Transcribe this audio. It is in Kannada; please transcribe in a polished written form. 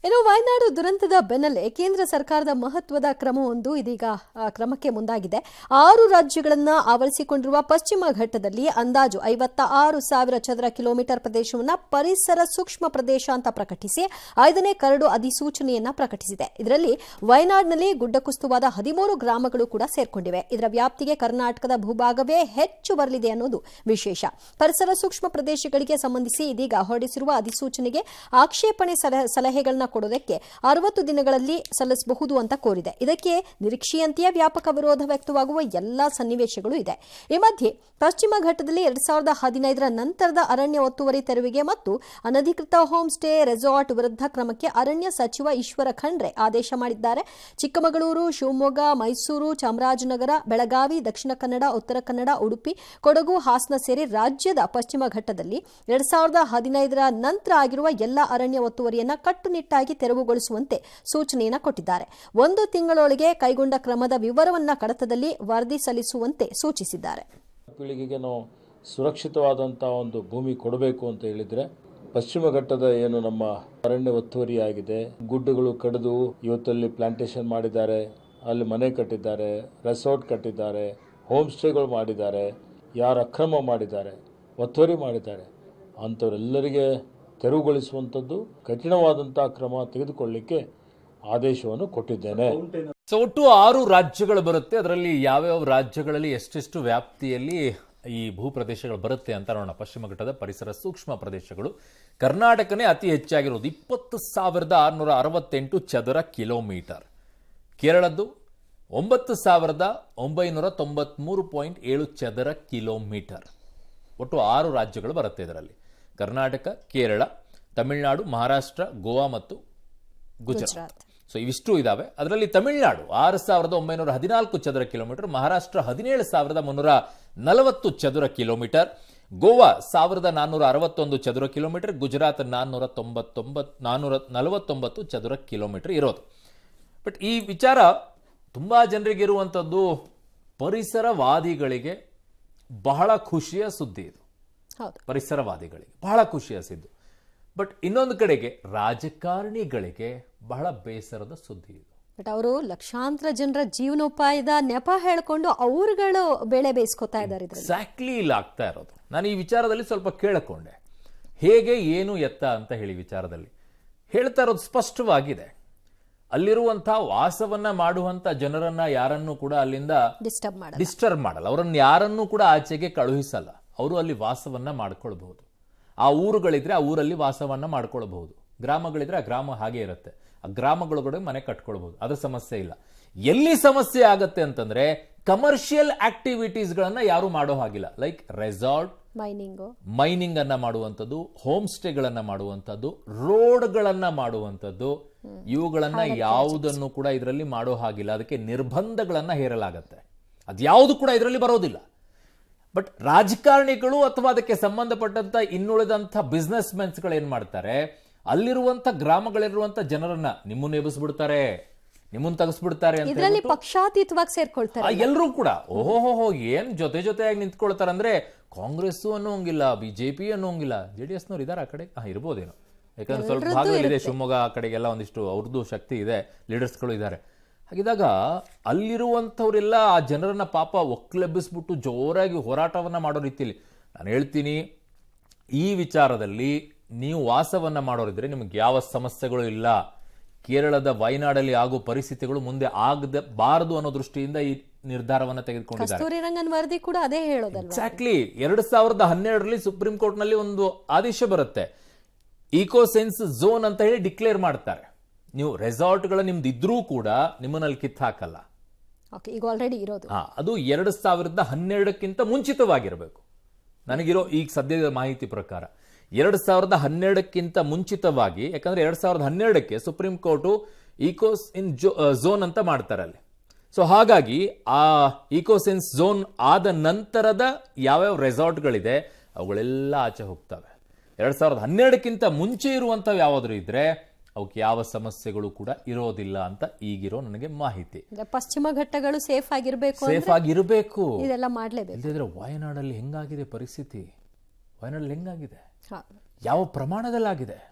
ಇನ್ನು ವಯನಾಡು ದುರಂತದ ಬೆನ್ನಲ್ಲೇ ಕೇಂದ್ರ ಸರ್ಕಾರದ ಮಹತ್ವದ ಕ್ರಮವೊಂದು ಇದೀಗ ಕ್ರಮಕ್ಕೆ ಮುಂದಾಗಿದೆ. 6 ರಾಜ್ಯಗಳನ್ನು ಆವರಿಸಿಕೊಂಡಿರುವ ಪಶ್ಚಿಮ ಘಟ್ಟದಲ್ಲಿ ಅಂದಾಜು 56,000 ಚದರ ಕಿಲೋಮೀಟರ್ ಪ್ರದೇಶವನ್ನು ಪರಿಸರ ಸೂಕ್ಷ್ಮ ಪ್ರದೇಶ ಅಂತ ಪ್ರಕಟಿಸಿ 5ನೇ ಕರಡು ಅಧಿಸೂಚನೆಯನ್ನ ಪ್ರಕಟಿಸಿದೆ. ಇದರಲ್ಲಿ ವಯನಾಡಿನಲ್ಲಿ ಗುಡ್ಡಕುಸ್ತುವಾದ 13 ಗ್ರಾಮಗಳು ಕೂಡ ಸೇರ್ಕೊಂಡಿವೆ. ಇದರ ವ್ಯಾಪ್ತಿಗೆ ಕರ್ನಾಟಕದ ಭೂಭಾಗವೇ ಹೆಚ್ಚು ಬರಲಿದೆ ಅನ್ನೋದು ವಿಶೇಷ. ಪರಿಸರ ಸೂಕ್ಷ್ಮ ಪ್ರದೇಶಗಳಿಗೆ ಸಂಬಂಧಿಸಿ ಇದೀಗ ಹೊರಡಿಸಿರುವ ಅಧಿಸೂಚನೆಗೆ ಆಕ್ಷೇಪಣೆ ಸಲಹೆಗಳನ್ನ ಕೊಡೋದಕ್ಕೆ 60 ದಿನಗಳಲ್ಲಿ ಸಲ್ಲಿಸಬಹುದು ಅಂತ ಕೋರಿದೆ. ಇದಕ್ಕೆ ನಿರೀಕ್ಷೆಯಂತೆಯೇ ವ್ಯಾಪಕ ವಿರೋಧ ವ್ಯಕ್ತವಾಗುವ ಎಲ್ಲಾ ಸನ್ನಿವೇಶಗಳು ಇದೆ. ಈ ಮಧ್ಯೆ ಪಶ್ಚಿಮ ಘಟ್ಟದಲ್ಲಿ 2015ರ ನಂತರದ ಅರಣ್ಯ ಒತ್ತುವರಿ ತೆರವಿಗೆ ಮತ್ತು ಅನಧಿಕೃತ ಹೋಮ್ ಸ್ಟೇ ರೆಸಾರ್ಟ್ ವಿರುದ್ಧ ಕ್ರಮಕ್ಕೆ ಅರಣ್ಯ ಸಚಿವ ಈಶ್ವರ ಖಂಡ್ರೆ ಆದೇಶ ಮಾಡಿದ್ದಾರೆ. ಚಿಕ್ಕಮಗಳೂರು, ಶಿವಮೊಗ್ಗ, ಮೈಸೂರು, ಚಾಮರಾಜನಗರ, ಬೆಳಗಾವಿ, ದಕ್ಷಿಣ ಕನ್ನಡ, ಉತ್ತರ ಕನ್ನಡ, ಉಡುಪಿ, ಕೊಡಗು, ಹಾಸನ ಸೇರಿ ರಾಜ್ಯದ ಪಶ್ಚಿಮ ಘಟ್ಟದಲ್ಲಿ 2015ರ ನಂತರ ಆಗಿರುವ ಎಲ್ಲ ಅರಣ್ಯ ಒತ್ತುವರಿಯನ್ನ ಕಟ್ಟುನಿಟ್ಟಾಗಿ ತೆರವುಗೊಳಿಸುವಂತೆ ಸೂಚನೆಯನ್ನು ಕೊಟ್ಟಿದ್ದಾರೆ. 1 ತಿಂಗಳೊಳಗೆ ಕೈಗೊಂಡ ಕ್ರಮದ ವಿವರವನ್ನ ಕಡತದಲ್ಲಿ ವರದಿ ಸಲ್ಲಿಸುವಂತೆ ಸೂಚಿಸಿದ್ದಾರೆ. ಪೀಳಿಗೆಗೆ ನಾವು ಸುರಕ್ಷಿತವಾದಂತಹ ಒಂದು ಭೂಮಿ ಕೊಡಬೇಕು ಅಂತ ಹೇಳಿದ್ರೆ ಪಶ್ಚಿಮ ಘಟ್ಟದ ಏನು ನಮ್ಮ ಅರಣ್ಯ ಒತ್ತುವರಿ ಆಗಿದೆ, ಗುಡ್ಡಗಳು ಕಡಿದು ಇವತ್ತಲ್ಲಿ ಪ್ಲಾಂಟೇಶನ್ ಮಾಡಿದ್ದಾರೆ, ಅಲ್ಲಿ ಮನೆ ಕಟ್ಟಿದ್ದಾರೆ, ರೆಸಾರ್ಟ್ ಕಟ್ಟಿದ್ದಾರೆ, ಹೋಮ್ ಸ್ಟೇಗಳು ಮಾಡಿದ್ದಾರೆ, ಯಾರು ಅಕ್ರಮ ಮಾಡಿದ್ದಾರೆ, ಒತ್ತುವರಿ ಮಾಡಿದ್ದಾರೆ ಅಂಥವರೆಲ್ಲರಿಗೆ ತೆರವುಗೊಳಿಸುವಂಥದ್ದು ಕಠಿಣವಾದಂತಹ ಕ್ರಮ ತೆಗೆದುಕೊಳ್ಳಲಿಕ್ಕೆ ಆದೇಶವನ್ನು ಕೊಟ್ಟಿದ್ದೇನೆ. ಸೊ ಒಟ್ಟು 6 ರಾಜ್ಯಗಳು ಬರುತ್ತೆ. ಅದರಲ್ಲಿ ಯಾವ್ಯಾವ ರಾಜ್ಯಗಳಲ್ಲಿ ಎಷ್ಟೆಷ್ಟು ವ್ಯಾಪ್ತಿಯಲ್ಲಿ ಈ ಭೂ ಪ್ರದೇಶಗಳು ಬರುತ್ತೆ ಅಂತ ನೋಡೋಣ. ಪಶ್ಚಿಮ ಘಟ್ಟದ ಪರಿಸರ ಸೂಕ್ಷ್ಮ ಪ್ರದೇಶಗಳು ಕರ್ನಾಟಕನೇ ಅತಿ ಹೆಚ್ಚಾಗಿರೋದು 20,668 ಚದರ ಕಿಲೋಮೀಟರ್. ಕೇರಳದ್ದು 9,993.7 ಚದರ ಕಿಲೋಮೀಟರ್. ಒಟ್ಟು 6 ರಾಜ್ಯಗಳು ಬರುತ್ತೆ ಇದರಲ್ಲಿ. ಕರ್ನಾಟಕ, ಕೇರಳ, ತಮಿಳುನಾಡು, ಮಹಾರಾಷ್ಟ್ರ, ಗೋವಾ ಮತ್ತು ಗುಜರಾತ್. ಸೊ ಇವಿಷ್ಟು ಇದಾವೆ. ಅದರಲ್ಲಿ ತಮಿಳುನಾಡು 6,914 ಚದರ ಕಿಲೋಮೀಟರ್, ಮಹಾರಾಷ್ಟ್ರ 17,340 ಚದರ ಕಿಲೋಮೀಟರ್, ಗೋವಾ 1,461 ಚದರ ಕಿಲೋಮೀಟರ್, ಗುಜರಾತ್ 449 ಚದರ ಕಿಲೋಮೀಟರ್ ಇರೋದು. ಬಟ್ ಈ ವಿಚಾರ ತುಂಬಾ ಜನರಿಗೆ ಇರುವಂಥದ್ದು, ಪರಿಸರವಾದಿಗಳಿಗೆ ಬಹಳ ಖುಷಿಯ ಸುದ್ದಿ ಇದು. ಪರಿಸರವಾದಿಗಳಿಗೆ ಬಹಳ ಖುಷಿಯ ಸುದ್ದಿ. ಬಟ್ ಇನ್ನೊಂದು ಕಡೆಗೆ ರಾಜಕಾರಣಿಗಳಿಗೆ ಬಹಳ ಬೇಸರದ ಸುದ್ದಿ ಇದು. ಬಟ್ ಅವರು ಲಕ್ಷಾಂತರ ಜನರ ಜೀವನೋಪಾಯದ ನೆಪ ಹೇಳ್ಕೊಂಡು ಅವರುಗಳು ಬೆಳೆ ಬೇಯಿಸ್ಕೊತಾ ಇದ್ದಾರೆ. ಎಕ್ಸಾಕ್ಟ್ಲಿ ಇಲ್ಲ ಆಗ್ತಾ ಇರೋದು. ನಾನು ಈ ವಿಚಾರದಲ್ಲಿ ಸ್ವಲ್ಪ ಕೇಳಿಕೊಂಡೆ, ಹೇಗೆ ಏನು ಎತ್ತ ಅಂತ ಹೇಳಿ ವಿಚಾರದಲ್ಲಿ ಹೇಳ್ತಾ ಇರೋದು ಸ್ಪಷ್ಟವಾಗಿದೆ. ಅಲ್ಲಿರುವಂತಹ ವಾಸವನ್ನ ಮಾಡುವಂತ ಜನರನ್ನ ಯಾರನ್ನೂ ಕೂಡ ಅಲ್ಲಿಂದ ಡಿಸ್ಟರ್ಬ್ ಮಾಡಲ್ಲ, ಅವರನ್ನ ಯಾರನ್ನೂ ಕೂಡ ಆಚೆಗೆ ಕಳುಹಿಸಲ್ಲ. ಅವರು ಅಲ್ಲಿ ವಾಸವನ್ನ ಮಾಡ್ಕೊಳ್ಬಹುದು. ಆ ಊರುಗಳಿದ್ರೆ ಆ ಊರಲ್ಲಿ ವಾಸವನ್ನ ಮಾಡ್ಕೊಳ್ಬಹುದು, ಗ್ರಾಮಗಳಿದ್ರೆ ಆ ಗ್ರಾಮ ಹಾಗೆ ಇರುತ್ತೆ, ಆ ಗ್ರಾಮಗಳೊಳಗಡೆ ಮನೆ ಕಟ್ಕೊಳ್ಬಹುದು, ಅದ್ರ ಸಮಸ್ಯೆ ಇಲ್ಲ. ಎಲ್ಲಿ ಸಮಸ್ಯೆ ಆಗತ್ತೆ ಅಂತಂದ್ರೆ ಕಮರ್ಷಿಯಲ್ ಆಕ್ಟಿವಿಟೀಸ್ ಗಳನ್ನ ಯಾರು ಮಾಡೋ ಹಾಗಿಲ್ಲ. ಲೈಕ್ ರೆಸಾರ್ಟ್, ಮೈನಿಂಗ್ ಅನ್ನ ಮಾಡುವಂಥದ್ದು, ಹೋಮ್ ಸ್ಟೇಗಳನ್ನ ಮಾಡುವಂಥದ್ದು, ರೋಡ್ಗಳನ್ನ ಮಾಡುವಂಥದ್ದು, ಇವುಗಳನ್ನ ಯಾವುದನ್ನು ಕೂಡ ಇದರಲ್ಲಿ ಮಾಡೋ ಹಾಗಿಲ್ಲ. ಅದಕ್ಕೆ ನಿರ್ಬಂಧಗಳನ್ನ ಹೇರಲಾಗತ್ತೆ. ಅದ್ಯಾವುದು ಕೂಡ ಇದರಲ್ಲಿ ಬರೋದಿಲ್ಲ. ಬಟ್ ರಾಜಕಾರಣಿಗಳು ಅಥವಾ ಅದಕ್ಕೆ ಸಂಬಂಧಪಟ್ಟಂತ ಇನ್ನುಳಿದಂಥ ಬಿಸ್ನೆಸ್ ಮೆನ್ಸ್ಗಳು ಏನ್ ಮಾಡ್ತಾರೆ, ಅಲ್ಲಿರುವಂತ ಗ್ರಾಮಗಳಿರುವಂತ ಜನರನ್ನ ನಿಮ್ಮನ್ನ ಎಬ್ಬಿಸ್ಬಿಡ್ತಾರೆ, ನಿಮ್ಮನ್ನ ತೆಗೆಸ್ಬಿಡ್ತಾರೆ ಅಂತ ಪಕ್ಷಾತೀತವಾಗಿ ಸೇರ್ಕೊಳ್ತಾರೆ. ಎಲ್ಲರೂ ಕೂಡ ಓಹೋಹೋ ಏನ್ ಜೊತೆಯಾಗಿ ನಿಂತ್ಕೊಳ್ತಾರೆ ಅಂದ್ರೆ ಕಾಂಗ್ರೆಸ್ ಅನ್ನೋಂಗಿಲ್ಲ, ಬಿಜೆಪಿ ಅನ್ನೋಂಗಿಲ್ಲ, JDS ನವ್ರು ಇದಾರೆ ಆ ಕಡೆ ಇರ್ಬೋದೇನೋ, ಯಾಕಂದ್ರೆ ಸ್ವಲ್ಪ ಭಾಗಗಳಿದೆ, ಶಿವಮೊಗ್ಗ ಆ ಕಡೆಗೆಲ್ಲ ಒಂದಿಷ್ಟು ಅವ್ರದ್ದು ಶಕ್ತಿ ಇದೆ, ಲೀಡರ್ಸ್ಗಳು ಇದ್ದಾರೆ. ಹಾಗಿದಾಗ ಅಲ್ಲಿರುವಂಥವರೆಲ್ಲ ಆ ಜನರನ್ನ ಪಾಪ ಒಕ್ಲೆಬ್ಬಿಸ್ಬಿಟ್ಟು ಜೋರಾಗಿ ಹೋರಾಟವನ್ನ ಮಾಡೋ ರೀತಿಯಲ್ಲಿ ನಾನು ಹೇಳ್ತೀನಿ, ಈ ವಿಚಾರದಲ್ಲಿ ನೀವು ವಾಸವನ್ನ ಮಾಡೋರಿದ್ರೆ ನಿಮ್ಗೆ ಯಾವ ಸಮಸ್ಯೆಗಳು ಇಲ್ಲ. ಕೇರಳದ ವಯನಾಡಲ್ಲಿ ಆಗೋ ಪರಿಸ್ಥಿತಿಗಳು ಮುಂದೆ ಆಗಬಾರದು ಅನ್ನೋ ದೃಷ್ಟಿಯಿಂದ ಈ ನಿರ್ಧಾರವನ್ನ ತೆಗೆದುಕೊಂಡಿದ್ದಾರೆ. ಎಕ್ಸಾಕ್ಟ್ಲಿ 2012ರಲ್ಲಿ ಸುಪ್ರೀಂ ಕೋರ್ಟ್ ನಲ್ಲಿ ಒಂದು ಆದೇಶ ಬರುತ್ತೆ, ಈಕೋ ಸೆನ್ಸ್ ಝೋನ್ ಅಂತ ಹೇಳಿ ಡಿಕ್ಲೇರ್ ಮಾಡ್ತಾರೆ. ನೀವು ರೆಸಾರ್ಟ್ಗಳ ನಿಮ್ದು ಇದ್ರೂ ಕೂಡ ನಿಮ್ಮನಲ್ಲಿ ಕಿತ್ತು ಹಾಕಲ್ಲ. ಅದು 2012ಕ್ಕಿಂತ ಮುಂಚಿತವಾಗಿರಬೇಕು. ನನಗಿರೋ ಈಗ ಸದ್ಯದ ಮಾಹಿತಿ ಪ್ರಕಾರ 2012ಕ್ಕಿಂತ ಮುಂಚಿತವಾಗಿ, ಯಾಕಂದ್ರೆ 2012ಕ್ಕೆ ಸುಪ್ರೀಂ ಕೋರ್ಟು ಈಕೋಸ್ ಇನ್ ಝೋನ್ ಅಂತ ಮಾಡ್ತಾರೆ ಅಲ್ಲಿ. ಸೊ ಹಾಗಾಗಿ ಆ ಈಕೋಸೆನ್ಸ್ ಝೋನ್ ಆದ ನಂತರದ ಯಾವ್ಯಾವ ರೆಸಾರ್ಟ್ಗಳಿದೆ ಅವುಗಳೆಲ್ಲ ಆಚೆ ಹೋಗ್ತವೆ. 2012ಕ್ಕಿಂತ ಮುಂಚೆ ಇರುವಂತವು ಯಾವಾದ್ರೂ ಇದ್ರೆ ಅವಕ್ಕೆ ಯಾವ ಸಮಸ್ಯೆಗಳು ಕೂಡ ಇರೋದಿಲ್ಲ ಅಂತ ಈಗಿರೋ ನನಗೆ ಮಾಹಿತಿ. ಪಶ್ಚಿಮ ಘಟ್ಟಗಳು ಸೇಫ್ ಆಗಿರಬೇಕು, ಇದೆಲ್ಲ ಮಾಡಲೇಬೇಕು. ವಯನಾಡಲ್ಲಿ ಹೆಂಗಾಗಿದೆ ಪರಿಸ್ಥಿತಿ, ವಯನಾಡಲ್ಲಿ ಹೆಂಗಾಗಿದೆ, ಯಾವ ಪ್ರಮಾಣದಲ್ಲಾಗಿದೆ.